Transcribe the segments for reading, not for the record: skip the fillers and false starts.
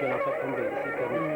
je vais l'en faire tomber, c'est permis.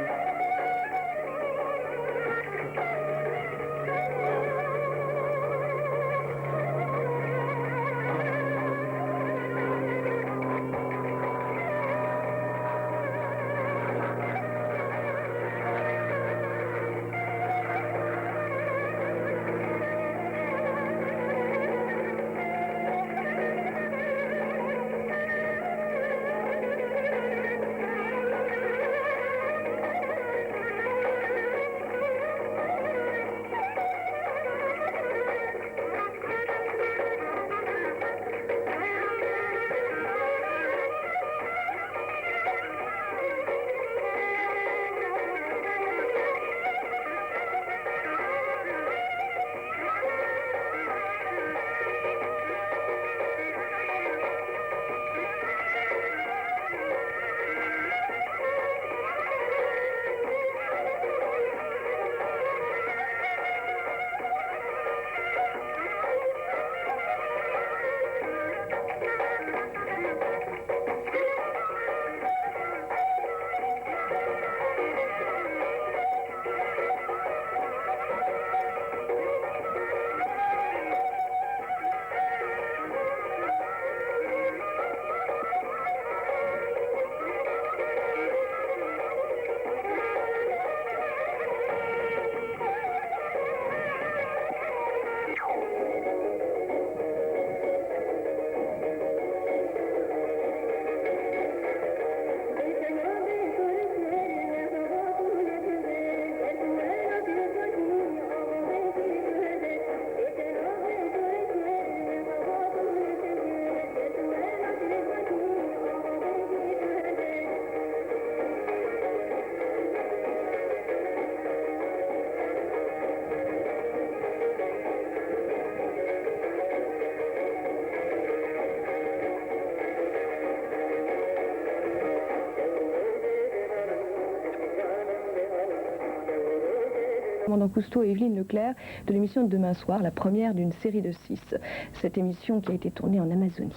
Commandant Cousteau et Evelyne Leclerc de l'émission de Demain Soir, la première d'une série de 6. Cette émission qui a été tournée en Amazonie.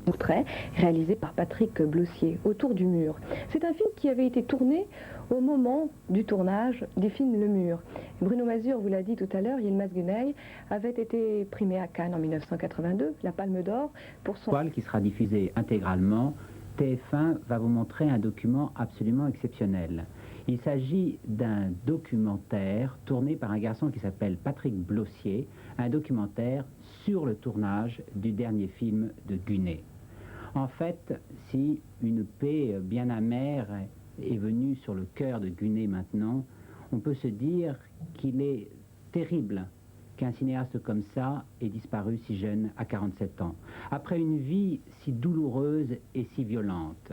Portrait réalisé par Patrick Blossier, Autour du mur. C'est un film qui avait été tourné au moment du tournage des films Le Mur. Bruno Mazur vous l'a dit tout à l'heure, Yilmaz Güney avait été primé à Cannes en 1982, la Palme d'Or, pour son... Qui sera diffusé intégralement. TF1 va vous montrer un document absolument exceptionnel. Il s'agit d'un documentaire tourné par un garçon qui s'appelle Patrick Blossier, un documentaire sur le tournage du dernier film de Güney. En fait, si une paix bien amère est venue sur le cœur de Güney maintenant, on peut se dire qu'il est terrible qu'un cinéaste comme ça ait disparu si jeune, à 47 ans. Après une vie si douloureuse et si violente.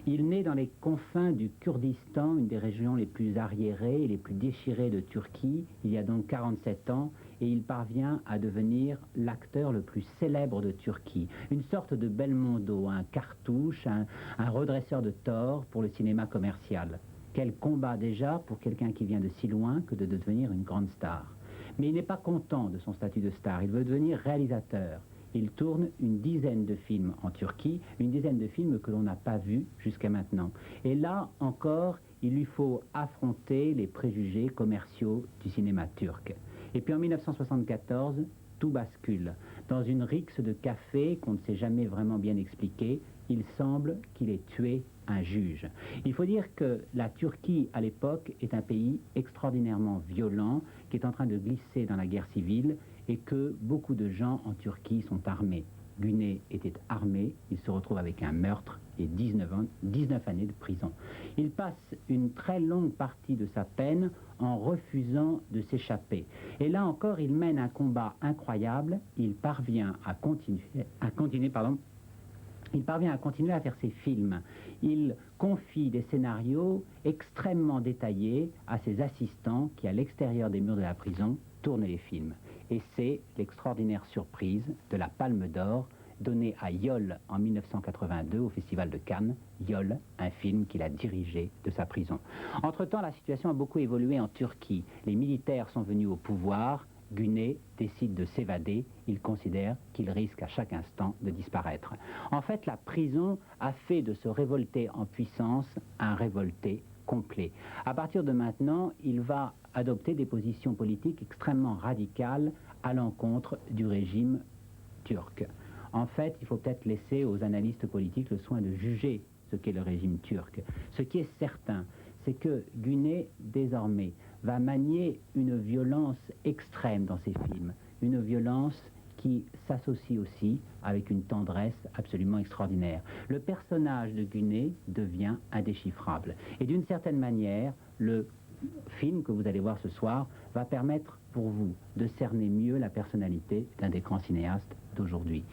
Il naît dans les confins du Kurdistan, une des régions les plus arriérées et les plus déchirées de Turquie, il y a donc 47 ans, et il parvient à devenir l'acteur le plus célèbre de Turquie. Une sorte de Belmondo, un cartouche, un redresseur de tort pour le cinéma commercial. Quel combat déjà pour quelqu'un qui vient de si loin que de devenir une grande star. Mais il n'est pas content de son statut de star, il veut devenir réalisateur. Il tourne une dizaine de films en Turquie, une dizaine de films que l'on n'a pas vus jusqu'à maintenant. Et là encore, il lui faut affronter les préjugés commerciaux du cinéma turc. Et puis en 1974, tout bascule. Dans une rixe de café qu'on ne sait jamais vraiment bien expliquer, il semble qu'il ait tué un juge. Il faut dire que la Turquie, à l'époque, est un pays extraordinairement violent, qui est en train de glisser dans la guerre civile, et que beaucoup de gens en Turquie sont armés. Güney était armé, il se retrouve avec un meurtre et 19 années de prison. Il passe une très longue partie de sa peine en refusant de s'échapper. Et là encore, il mène un combat incroyable, il parvient à continuer à faire ses films. Il confie des scénarios extrêmement détaillés à ses assistants qui, à l'extérieur des murs de la prison, tournent les films. Et c'est l'extraordinaire surprise de la Palme d'Or donnée à Yol en 1982 au Festival de Cannes. Yol, un film qu'il a dirigé de sa prison. Entre-temps, la situation a beaucoup évolué en Turquie. Les militaires sont venus au pouvoir. Gunet décide de s'évader, il considère qu'il risque à chaque instant de disparaître. En fait, la prison a fait de ce révolté en puissance un révolté complet. À partir de maintenant, il va adopter des positions politiques extrêmement radicales à l'encontre du régime turc. En fait, il faut peut-être laisser aux analystes politiques le soin de juger ce qu'est le régime turc. Ce qui est certain, c'est que Gunet, désormais, va manier une violence extrême dans ses films, une violence qui s'associe aussi avec une tendresse absolument extraordinaire. Le personnage de Gunet devient indéchiffrable. Et d'une certaine manière, le film que vous allez voir ce soir va permettre pour vous de cerner mieux la personnalité d'un des grands cinéastes d'aujourd'hui.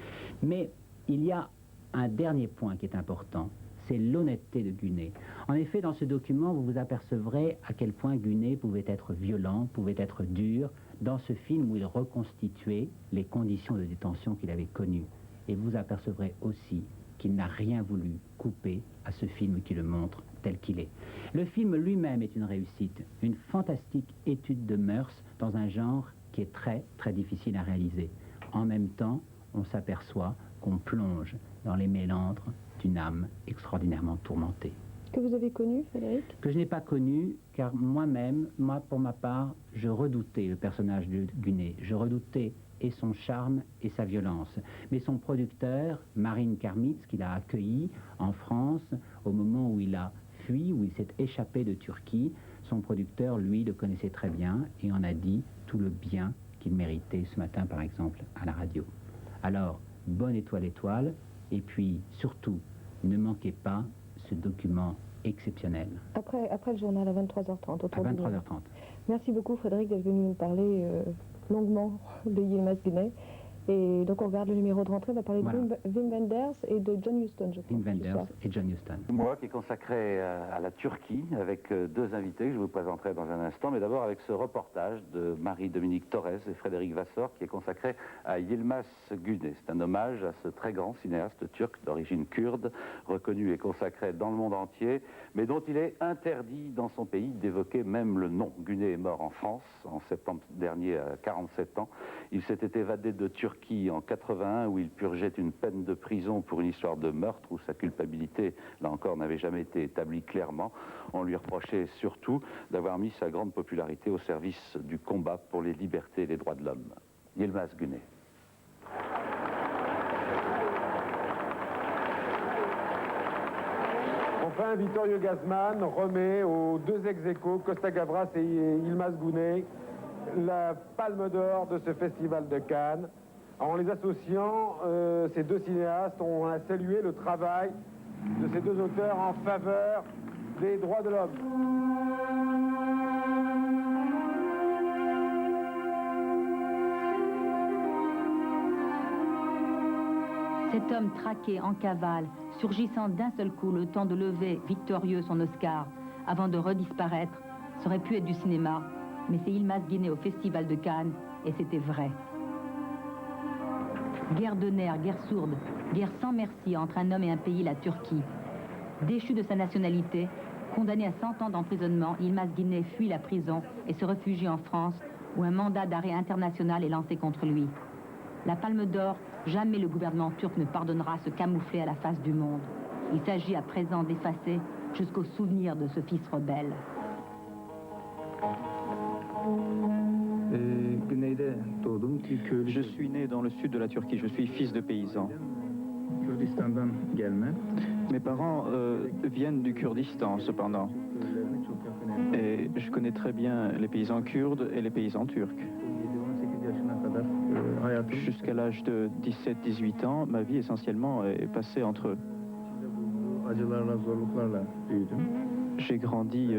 Mais il y a un dernier point qui est important, c'est l'honnêteté de Gunet. En effet, dans ce document, vous vous apercevrez à quel point Gunet pouvait être violent, pouvait être dur, dans ce film où il reconstituait les conditions de détention qu'il avait connues. Et vous apercevrez aussi qu'il n'a rien voulu couper à ce film qui le montre tel qu'il est. Le film lui-même est une réussite, une fantastique étude de mœurs dans un genre qui est très, très difficile à réaliser. En même temps, on s'aperçoit qu'on plonge dans les méandres d'une âme extraordinairement tourmentée. Que vous avez connu, Frédéric? Que je n'ai pas connu, car moi-même, pour ma part, je redoutais le personnage de Gunet. Je redoutais et son charme et sa violence. Mais son producteur, Marine Karmitz, qu'il a accueilli en France au moment où il a fui, où il s'est échappé de Turquie, son producteur, lui, le connaissait très bien et en a dit tout le bien qu'il méritait ce matin, par exemple, à la radio. Alors, bonne étoile, étoile, et puis surtout, ne manquez pas ce document exceptionnel. Après le journal à 23h30. À 23h30. Merci beaucoup Frédéric d'être venu nous parler longuement de Yilmaz Gunet. Et donc on regarde le numéro de rentrée, on va parler de Wim Wenders et de John Huston, je crois. Wim Wenders et John Huston. Moi qui est consacré à la Turquie, avec deux invités que je vous présenterai dans un instant, mais d'abord avec ce reportage de Marie-Dominique Torres et Frédéric Vassor qui est consacré à Yilmaz Gunet. C'est un hommage à ce très grand cinéaste turc d'origine kurde, reconnu et consacré dans le monde entier, mais dont il est interdit dans son pays d'évoquer même le nom. Gunet est mort en France en septembre dernier à 47 ans. Il s'était évadé de Turquie en 81 où il purgeait une peine de prison pour une histoire de meurtre où sa culpabilité, là encore, n'avait jamais été établie clairement. On lui reprochait surtout d'avoir mis sa grande popularité au service du combat pour les libertés et les droits de l'homme. Yilmaz Gunet. Enfin, Vittorio Gassman remet aux deux ex-aequo, Costa Gavras et Yilmaz Gunet, la palme d'or de ce festival de Cannes. En les associant, ces deux cinéastes ont salué le travail de ces deux auteurs en faveur des droits de l'homme. Cet homme traqué en cavale, surgissant d'un seul coup le temps de lever victorieux son Oscar avant de redisparaître, ça aurait pu être du cinéma, mais c'est Yilmaz Gunet au Festival de Cannes, et c'était vrai. Guerre de nerfs, guerre sourde, guerre sans merci entre un homme et un pays, la Turquie. Déchu de sa nationalité, condamné à 100 ans d'emprisonnement, Yilmaz Gunet fuit la prison et se réfugie en France, où un mandat d'arrêt international est lancé contre lui. La Palme d'Or, jamais le gouvernement turc ne pardonnera ce camouflé à la face du monde. Il s'agit à présent d'effacer jusqu'au souvenir de ce fils rebelle. Je suis né dans le sud de la Turquie, je suis fils de paysan. Mes parents viennent du Kurdistan cependant. Et je connais très bien les paysans kurdes et les paysans turcs. Jusqu'à l'âge de 17-18 ans, ma vie essentiellement est passée entre eux. J'ai grandi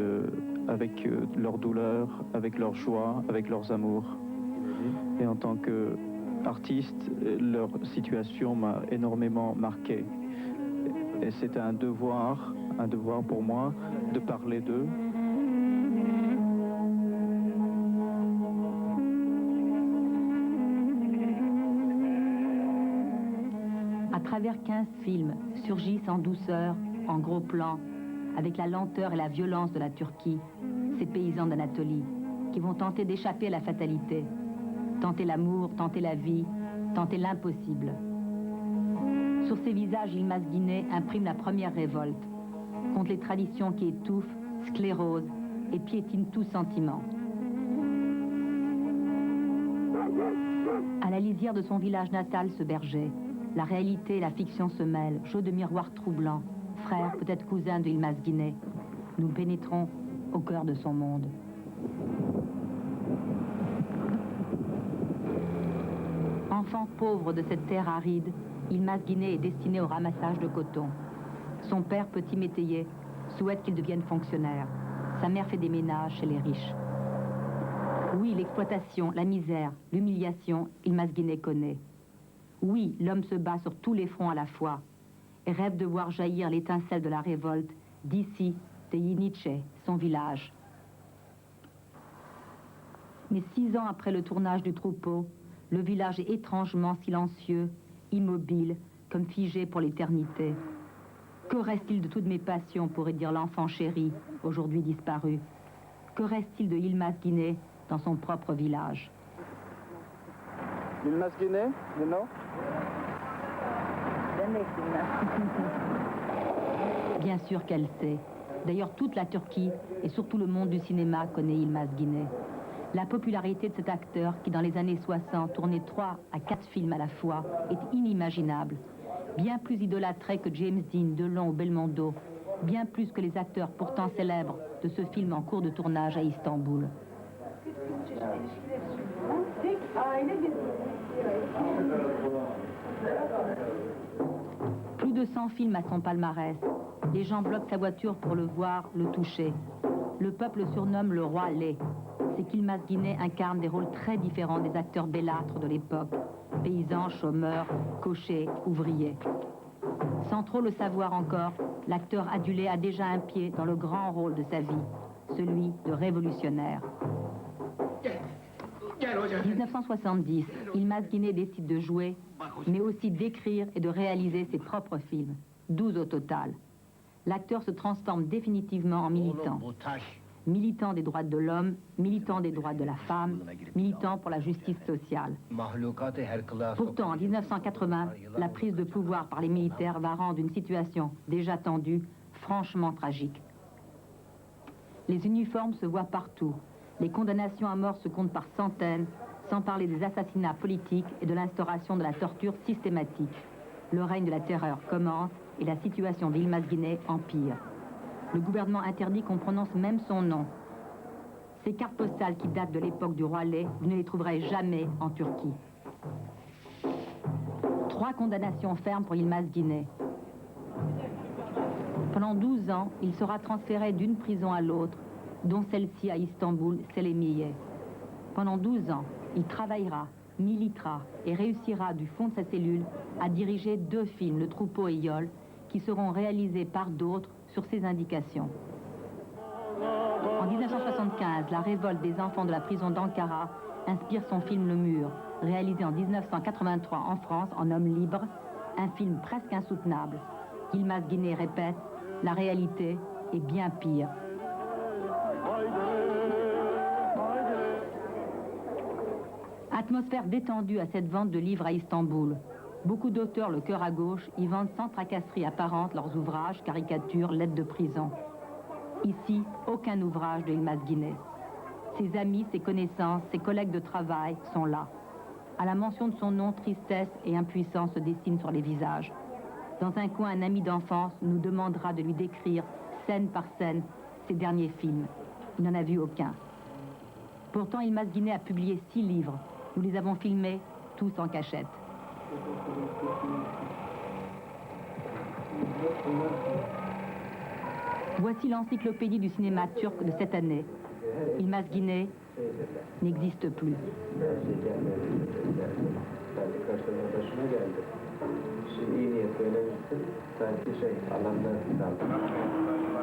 avec leurs douleurs, avec leurs joies, avec leurs amours. Et en tant qu'artiste, leur situation m'a énormément marqué. Et c'est un devoir pour moi de parler d'eux. À travers 15 films, surgissent en douceur, en gros plan, avec la lenteur et la violence de la Turquie, ces paysans d'Anatolie, qui vont tenter d'échapper à la fatalité. Tenter l'amour, tenter la vie, tenter l'impossible. Sur ces visages, Yilmaz Güney imprime la première révolte contre les traditions qui étouffent, sclérosent et piétinent tout sentiment. À la lisière de son village natal, ce berger, la réalité et la fiction se mêlent, jeu de miroir troublant, frère, peut-être cousin de Yilmaz Güney. Nous pénétrons au cœur de son monde. Enfant pauvre de cette terre aride, Yilmaz Güney est destiné au ramassage de coton. Son père, petit métayer, souhaite qu'il devienne fonctionnaire. Sa mère fait des ménages chez les riches. Oui, l'exploitation, la misère, l'humiliation, Yilmaz Güney connaît. Oui, l'homme se bat sur tous les fronts à la fois et rêve de voir jaillir l'étincelle de la révolte d'ici, de Yiniche, son village. Mais 6 ans après le tournage du troupeau, le village est étrangement silencieux, immobile, comme figé pour l'éternité. Que reste-t-il de toutes mes passions, pourrait dire l'enfant chéri, aujourd'hui disparu? Que reste-t-il de Yilmaz Güney dans son propre village? Yilmaz Güney, you know? Bien sûr qu'elle sait. D'ailleurs, toute la Turquie et surtout le monde du cinéma connaît Yilmaz Güney. La popularité de cet acteur, qui dans les années 60 tournait 3 à 4 films à la fois, est inimaginable. Bien plus idolâtré que James Dean, Delon ou Belmondo, bien plus que les acteurs pourtant célèbres de ce film en cours de tournage à Istanbul. Plus de 100 films à son palmarès. Les gens bloquent sa voiture pour le voir, le toucher. Le peuple le surnomme le roi laid. C'est qu'Yilmaz Güney incarne des rôles très différents des acteurs bellâtres de l'époque. Paysans, chômeurs, cochers, ouvriers. Sans trop le savoir encore, l'acteur adulé a déjà un pied dans le grand rôle de sa vie, celui de révolutionnaire. 1970, Yilmaz Güney décide de jouer, mais aussi d'écrire et de réaliser ses propres films, 12 au total. L'acteur se transforme définitivement en militant. Militant des droits de l'homme, militant des droits de la femme, militant pour la justice sociale. Pourtant, en 1980, la prise de pouvoir par les militaires va rendre une situation déjà tendue franchement tragique. Les uniformes se voient partout. Les condamnations à mort se comptent par centaines, sans parler des assassinats politiques et de l'instauration de la torture systématique. Le règne de la terreur commence et la situation d'Yilmaz Güney empire. Le gouvernement interdit qu'on prononce même son nom. Ces cartes postales qui datent de l'époque du roi laid, vous ne les trouverez jamais en Turquie. 3 condamnations fermes pour Yilmaz Güney. Pendant 12 ans, il sera transféré d'une prison à l'autre, dont celle-ci à Istanbul, Selimiye. Pendant 12 ans, il travaillera, militera et réussira du fond de sa cellule à diriger 2 films, Le Troupeau et Yol, qui seront réalisés par d'autres sur ses indications. En 1975, la révolte des enfants de la prison d'Ankara inspire son film Le Mur, réalisé en 1983 en France en homme libre, un film presque insoutenable. Yilmaz Güney répète, la réalité est bien pire. Atmosphère détendue à cette vente de livres à Istanbul. Beaucoup d'auteurs, le cœur à gauche, y vendent sans tracasserie apparente leurs ouvrages, caricatures, lettres de prison. Ici, aucun ouvrage de Yilmaz Güney. Ses amis, ses connaissances, ses collègues de travail sont là. À la mention de son nom, tristesse et impuissance se dessinent sur les visages. Dans un coin, un ami d'enfance nous demandera de lui décrire, scène par scène, ses derniers films. Il n'en a vu aucun. Pourtant, Yilmaz Güney a publié 6 livres. Nous les avons filmés, tous en cachette. Voici l'encyclopédie du cinéma turc de cette année. Yilmaz Güney n'existe plus.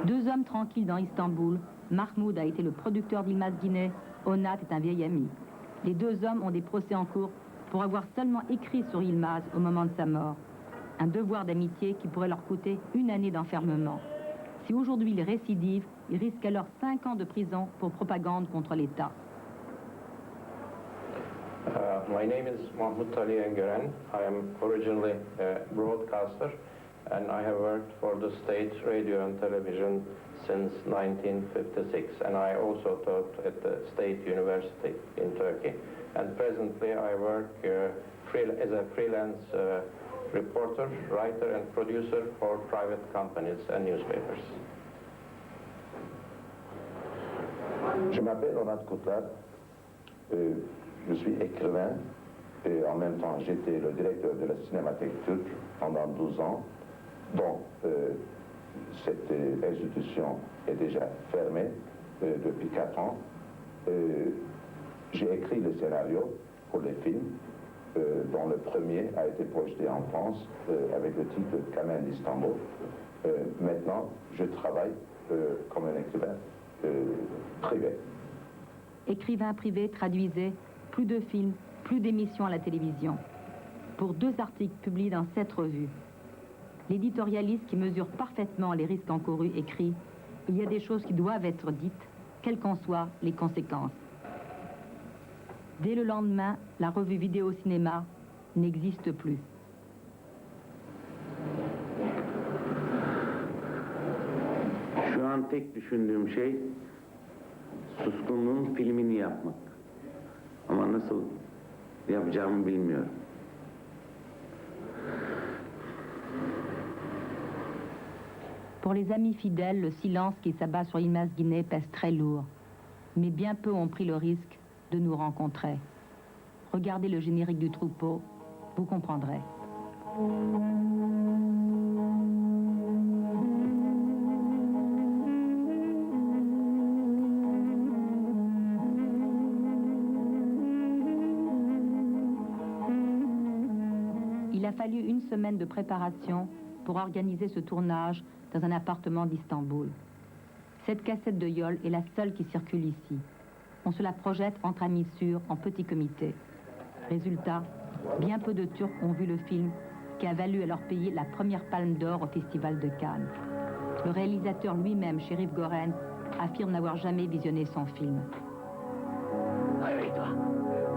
Deux hommes tranquilles dans Istanbul. Mahmoud a été le producteur d'Yilmaz Güney. Onat est un vieil ami. Les 2 hommes ont des procès en cours pour avoir seulement écrit sur Yilmaz au moment de sa mort. Un devoir d'amitié qui pourrait leur coûter 1 année d'enfermement. Si aujourd'hui il récidive, il risque alors 5 ans de prison pour propagande contre l'État. My name is Mahmut Ali Engeren. I am originally a broadcaster, and I have worked for the state radio and television since 1956, and I also taught at the State University in Turkey. And presently I work as a freelance reporter, writer and producer for private companies and newspapers. Je m'appelle Onat Kutlar, je suis écrivain et en même temps j'étais le directeur de la Cinémathèque turque pendant 12 ans. Donc cette institution est déjà fermée depuis 4 ans. J'ai écrit le scénario pour les films, dont le premier a été projeté en France avec le titre Kamen d'Istanbul. Maintenant, je travaille comme un écrivain privé. Écrivain privé traduisait plus de films, plus d'émissions à la télévision. Pour 2 articles publiés dans 7 revues. L'éditorialiste qui mesure parfaitement les risques encourus écrit « Il y a des choses qui doivent être dites, quelles qu'en soient les conséquences ». Dès le lendemain, la revue Vidéo-Cinéma n'existe plus. Şu an tek düşündüğüm şey Suskunluğun filmini yapmak. Ama nasıl yapacağımı bilmiyorum. Pour les amis fidèles, le silence qui s'abat sur Yılmaz Güney pèse très lourd. Mais bien peu ont pris le risque de nous rencontrer. Regardez le générique du troupeau, vous comprendrez. Il a fallu une semaine de préparation pour organiser ce tournage dans un appartement d'Istanbul. Cette cassette de Yol est la seule qui circule ici. On se la projette entre amis sûrs, en petit comité. Résultat, bien peu de Turcs ont vu le film qui a valu à leur pays la première palme d'or au Festival de Cannes. Le réalisateur lui-même, Şerif Gören, affirme n'avoir jamais visionné son film. Réveille-toi,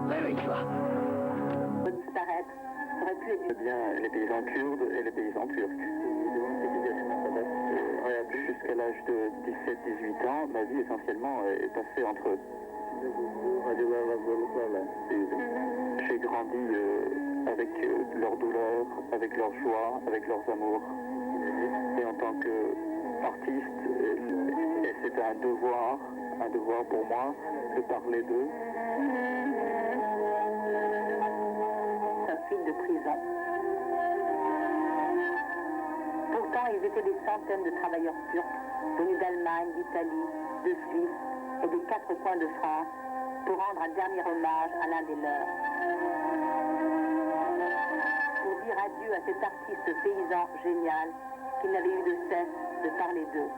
réveille-toi. Bien les paysans kurdes et les paysans turcs. Jusqu'à l'âge de 17-18 ans, ma vie essentiellement est passée entre eux. J'ai grandi avec leurs douleurs, avec leurs joies, avec leurs amours. Et en tant qu'artiste, c'est un devoir pour moi de parler d'eux. Un film de prison. Pourtant, ils étaient des centaines de travailleurs turcs venus d'Allemagne, d'Italie, de Suisse et des 4 coins de France pour rendre un dernier hommage à l'un des leurs. Pour dire adieu à cet artiste paysan génial qui n'avait eu de cesse de parler d'eux.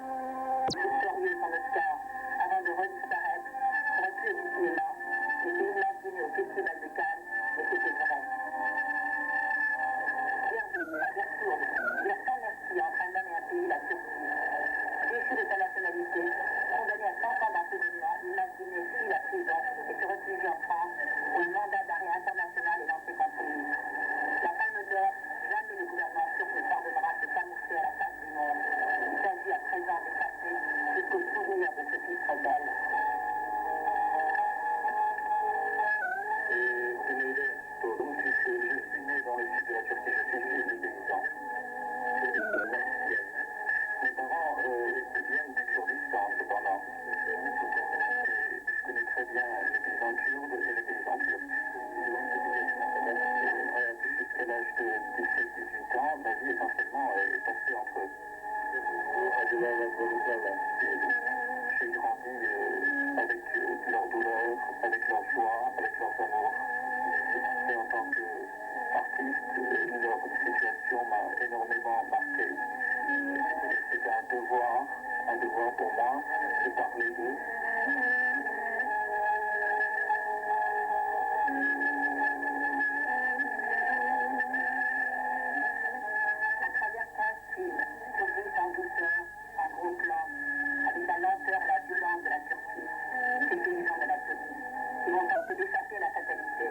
Victorieux par le sort, avant de redisparaître, reculé du cinéma, était imaginé au Festival de Cannes, et c'était vrai. Bienvenue à Gersourde, dire sans merci entre un homme et un pays, la Turquie. Déchu de sa nationalité, condamné à 100 ans d'emprisonnement, imaginé fuit la prison et se réfugie en France, où un mandat d'arrêt international est lancé contre lui. La Palme d'Or, jamais le gouvernement turc ne pardonnera ce camouflet à la face du monde. Il s'agit à présent d'effacer jusqu'au souvenir de ce fils rebelle. Je suis né dans le sud de la Turquie, je suis fils de paysan. Mes parents viennent du Kurdistan, cependant. Je connais très bien les paysans kurdes et les paysans turcs. Jusqu'à l'âge de 17-18 ans, ma vie essentiellement est passée entre eux. J'ai grandi avec leurs douleurs, avec leurs joies, avec leurs amours. Et en tant qu'artiste, leur situation m'a énormément marqué. C'est un devoir pour moi de parler d'eux. À travers 15 films, surgissent en douceur, en gros plan, avec la lenteur et la violence de la Turquie, ces paysans de l'Anatolie, qui vont tenter d'échapper à la fatalité.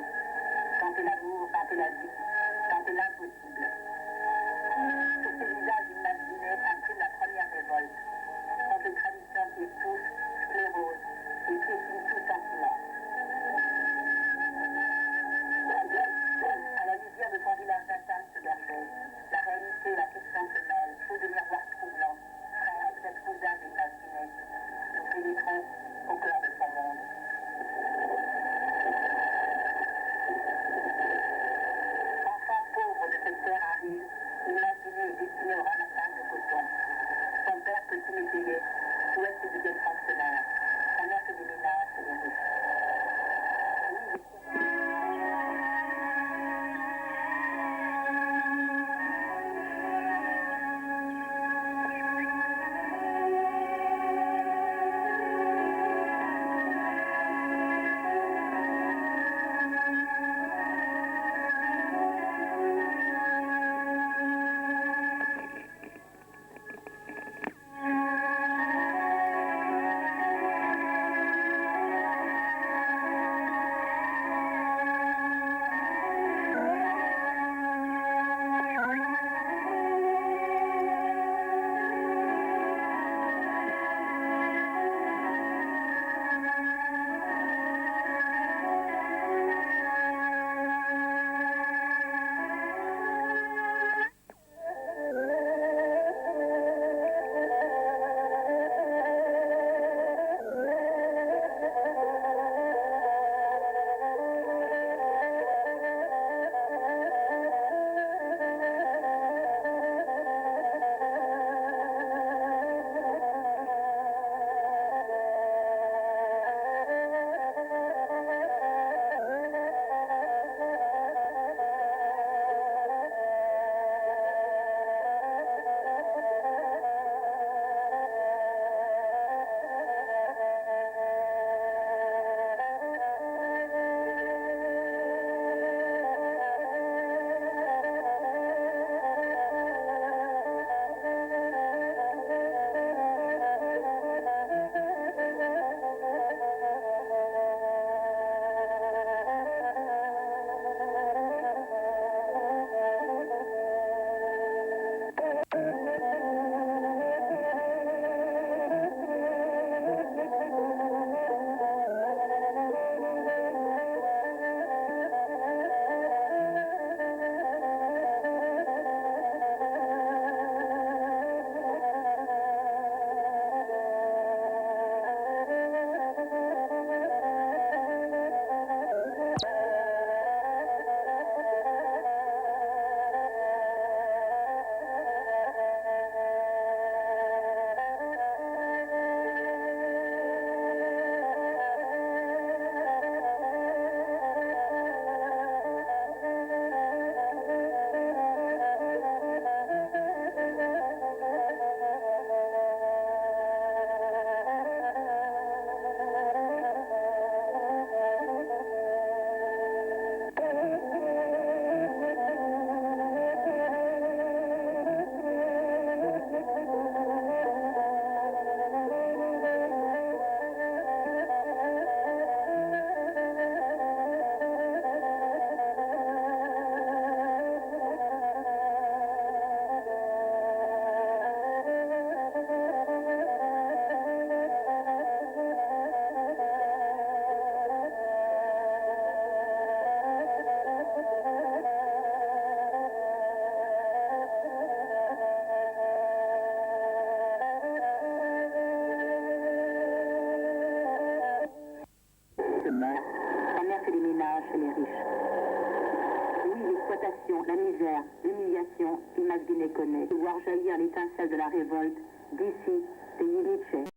privation, la misère, l'humiliation, Yılmaz Güney connaît. De voir jaillir l'étincelle de la révolte, d'ici, pays Nietzsche.